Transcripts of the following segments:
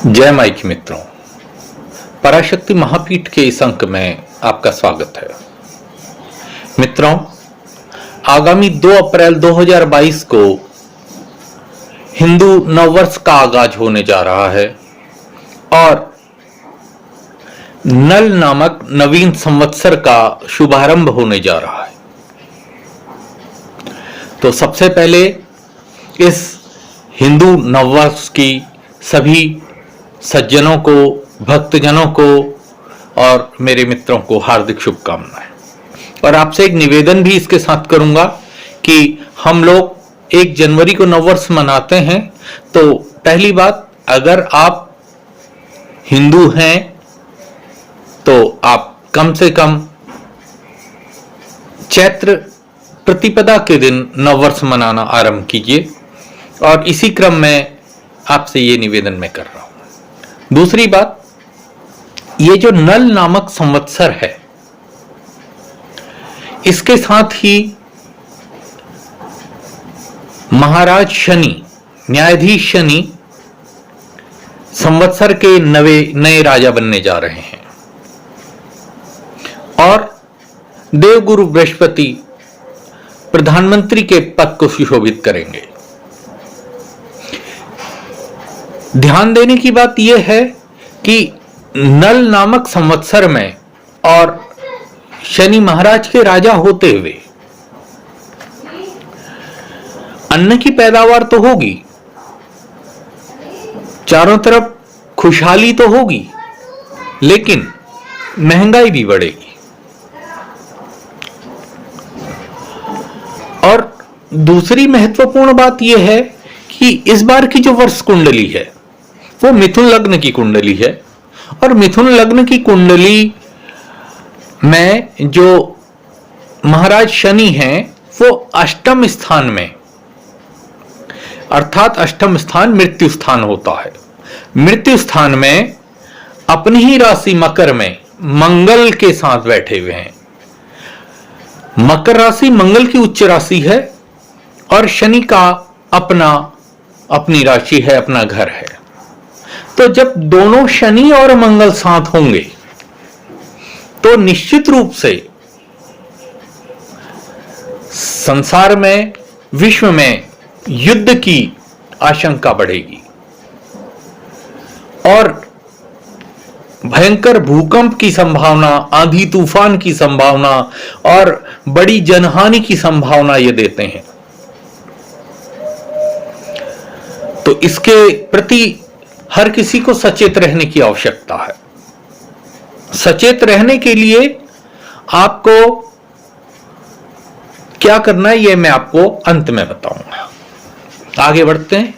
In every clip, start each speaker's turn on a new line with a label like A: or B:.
A: जय माई के मित्रों, पराशक्ति महापीठ के इस अंक में आपका स्वागत है। मित्रों, आगामी 2 अप्रैल 2022 को हिंदू नववर्ष का आगाज होने जा रहा है और नल नामक नवीन संवत्सर का शुभारंभ होने जा रहा है। तो सबसे पहले इस हिंदू नववर्ष की सभी सज्जनों को, भक्तजनों को और मेरे मित्रों को हार्दिक शुभकामनाएं। और आपसे एक निवेदन भी इसके साथ करूंगा कि हम लोग 1 जनवरी को नववर्ष मनाते हैं। तो पहली बात, अगर आप हिंदू हैं तो आप कम से कम चैत्र प्रतिपदा के दिन नववर्ष मनाना आरंभ कीजिए। और इसी क्रम में आपसे ये निवेदन मैं कर रहा हूं। दूसरी बात, ये जो नल नामक संवत्सर है, इसके साथ ही महाराज शनि, न्यायाधीश शनि संवत्सर के नए राजा बनने जा रहे हैं और देवगुरु बृहस्पति प्रधानमंत्री के पद को सुशोभित करेंगे। ध्यान देने की बात यह है कि नल नामक संवत्सर में और शनि महाराज के राजा होते हुए अन्न की पैदावार तो होगी, चारों तरफ खुशहाली तो होगी, लेकिन महंगाई भी बढ़ेगी। और दूसरी महत्वपूर्ण बात यह है कि इस बार की जो वर्ष कुंडली है वो मिथुन लग्न की कुंडली है और मिथुन लग्न की कुंडली में जो महाराज शनि हैं वो अष्टम स्थान में, अर्थात अष्टम स्थान मृत्यु स्थान होता है। मृत्यु स्थान में अपनी ही राशि मकर में मंगल के साथ बैठे हुए हैं। मकर राशि मंगल की उच्च राशि है और शनि का अपनी राशि है, अपना घर है। तो जब दोनों शनि और मंगल साथ होंगे तो निश्चित रूप से संसार में, विश्व में युद्ध की आशंका बढ़ेगी और भयंकर भूकंप की संभावना, आंधी तूफान की संभावना और बड़ी जनहानि की संभावना ये देते हैं। तो इसके प्रति हर किसी को सचेत रहने की आवश्यकता है। सचेत रहने के लिए आपको क्या करना है, यह मैं आपको अंत में बताऊंगा। आगे बढ़ते हैं।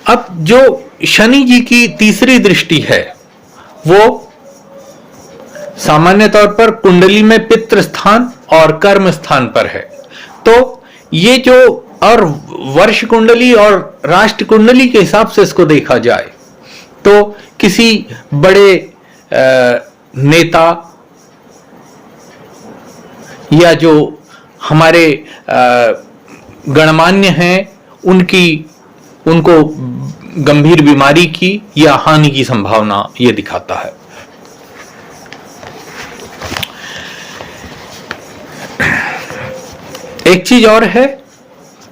A: अब जो शनि जी की तीसरी दृष्टि है वो सामान्य तौर पर कुंडली में पितृ स्थान और कर्म स्थान पर है। तो ये जो और वर्ष कुंडली और राष्ट्र कुंडली के हिसाब से इसको देखा जाए तो किसी बड़े नेता या जो हमारे गणमान्य हैं उनको गंभीर बीमारी की या हानि की संभावना यह दिखाता है। एक चीज और है,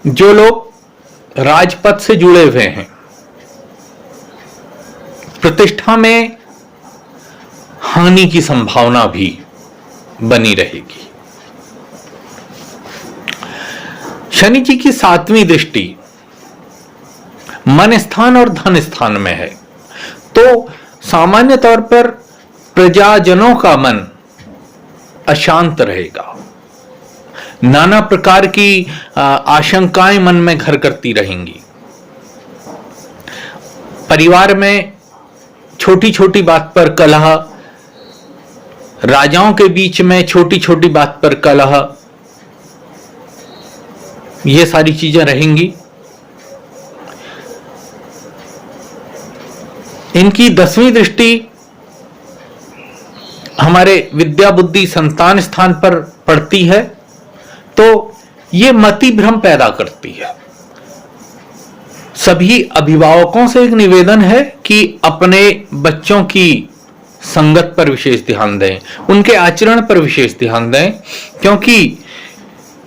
A: जो लोग राजपद से जुड़े हुए हैं, प्रतिष्ठा में हानि की संभावना भी बनी रहेगी। शनि जी की 7वीं दृष्टि मन स्थान और धन स्थान में है। तो सामान्य तौर पर प्रजाजनों का मन अशांत रहेगा, नाना प्रकार की आशंकाएं मन में घर करती रहेंगी। परिवार में छोटी छोटी बात पर कलह, राजाओं के बीच में छोटी छोटी बात पर कलह, ये सारी चीजें रहेंगी। इनकी 10वीं दृष्टि हमारे विद्या बुद्धि संतान स्थान पर पड़ती है तो ये मति भ्रम पैदा करती है। सभी अभिभावकों से एक निवेदन है कि अपने बच्चों की संगत पर विशेष ध्यान दें, उनके आचरण पर विशेष ध्यान दें, क्योंकि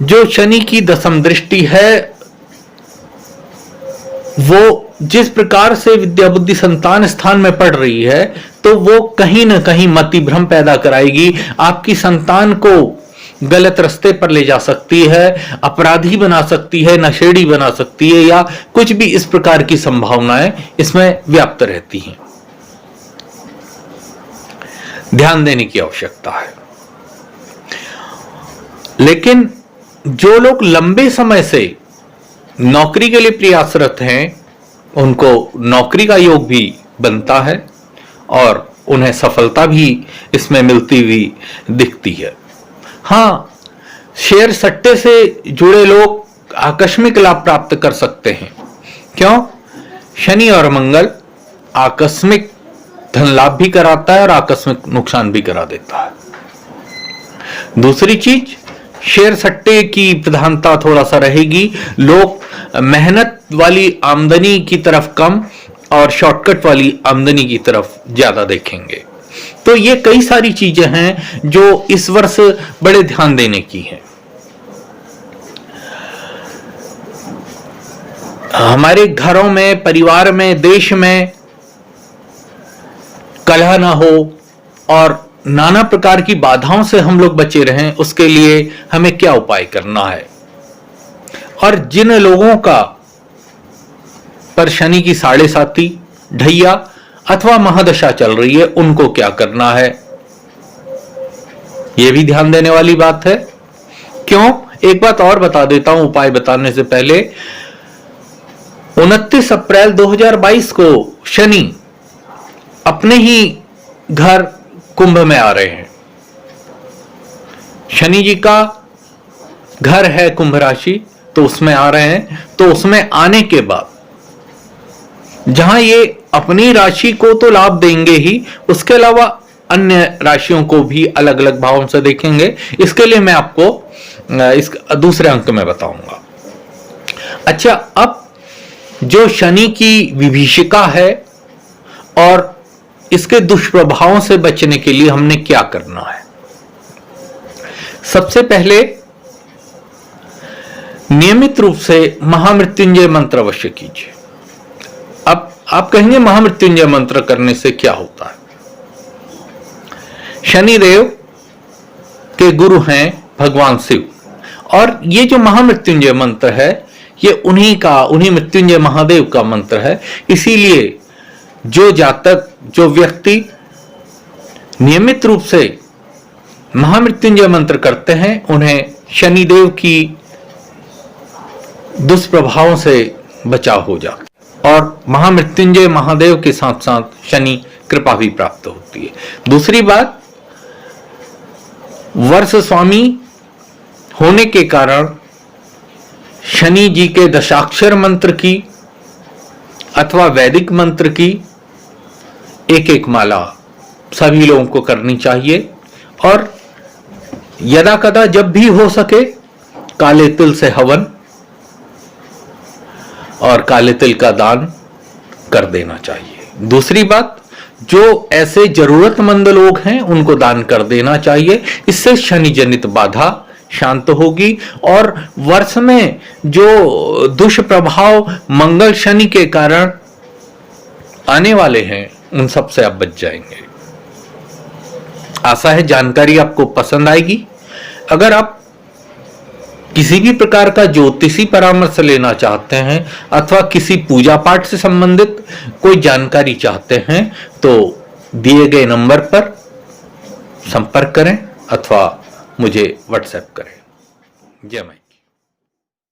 A: जो शनि की दशम दृष्टि है वो जिस प्रकार से विद्या बुद्धि संतान स्थान में पड़ रही है, तो वो कहीं ना कहीं मति भ्रम पैदा कराएगी, आपकी संतान को गलत रास्ते पर ले जा सकती है, अपराधी बना सकती है, नशेड़ी बना सकती है, या कुछ भी इस प्रकार की संभावनाएं इसमें व्याप्त रहती हैं। ध्यान देने की आवश्यकता है। लेकिन जो लोग लंबे समय से नौकरी के लिए प्रयासरत हैं, उनको नौकरी का योग भी बनता है और उन्हें सफलता भी इसमें मिलती हुई दिखती है। हाँ, शेयर सट्टे से जुड़े लोग आकस्मिक लाभ प्राप्त कर सकते हैं। क्यों? शनि और मंगल आकस्मिक धन लाभ भी कराता है और आकस्मिक नुकसान भी करा देता है। दूसरी चीज, शेयर सट्टे की प्रधानता थोड़ा सा रहेगी। लोग मेहनत वाली आमदनी की तरफ कम और शॉर्टकट वाली आमदनी की तरफ ज्यादा देखेंगे। तो ये कई सारी चीजें हैं जो इस वर्ष बड़े ध्यान देने की हैं। हमारे घरों में, परिवार में, देश में कलह ना हो और नाना प्रकार की बाधाओं से हम लोग बचे रहें, उसके लिए हमें क्या उपाय करना है, और जिन लोगों का पर शनि की साढ़े साती, ढैया अथवा महादशा चल रही है, उनको क्या करना है, यह भी ध्यान देने वाली बात है। क्यों? एक बात और बता देता हूं उपाय बताने से पहले। 29 अप्रैल 2022 को शनि अपने ही घर कुंभ में आ रहे हैं। शनि जी का घर है कुंभ राशि, तो उसमें आ रहे हैं। तो उसमें आने के बाद जहां ये अपनी राशि को तो लाभ देंगे ही, उसके अलावा अन्य राशियों को भी अलग अलग भावों से देखेंगे। इसके लिए मैं आपको इस दूसरे अंक में बताऊंगा। अच्छा, अब जो शनि की विभीषिका है और इसके दुष्प्रभावों से बचने के लिए हमने क्या करना है। सबसे पहले नियमित रूप से महामृत्युंजय मंत्र अवश्य कीजिए। अब आप कहेंगे महामृत्युंजय मंत्र करने से क्या होता है। शनिदेव के गुरु हैं भगवान शिव, और ये जो महामृत्युंजय मंत्र है ये उन्हीं मृत्युंजय महादेव का मंत्र है। इसीलिए जो जातक, जो व्यक्ति नियमित रूप से महामृत्युंजय मंत्र करते हैं, उन्हें शनिदेव की दुष्प्रभावों से बचाव हो जाता है और महामृत्युंजय महादेव के साथ साथ शनि कृपा भी प्राप्त होती है। दूसरी बात, वर्ष स्वामी होने के कारण शनि जी के दशाक्षर मंत्र की अथवा वैदिक मंत्र की एक एक माला सभी लोगों को करनी चाहिए, और यदा कदा जब भी हो सके काले तिल से हवन और काले तिल का दान कर देना चाहिए। दूसरी बात, जो ऐसे जरूरतमंद लोग हैं उनको दान कर देना चाहिए। इससे शनि जनित बाधा शांत होगी और वर्ष में जो दुष्प्रभाव मंगल शनि के कारण आने वाले हैं उन सब से आप बच जाएंगे। आशा है जानकारी आपको पसंद आएगी। अगर आप किसी भी प्रकार का ज्योतिषी परामर्श लेना चाहते हैं अथवा किसी पूजा पाठ से संबंधित कोई जानकारी चाहते हैं तो दिए गए नंबर पर संपर्क करें अथवा मुझे व्हाट्सएप करें। जय माता।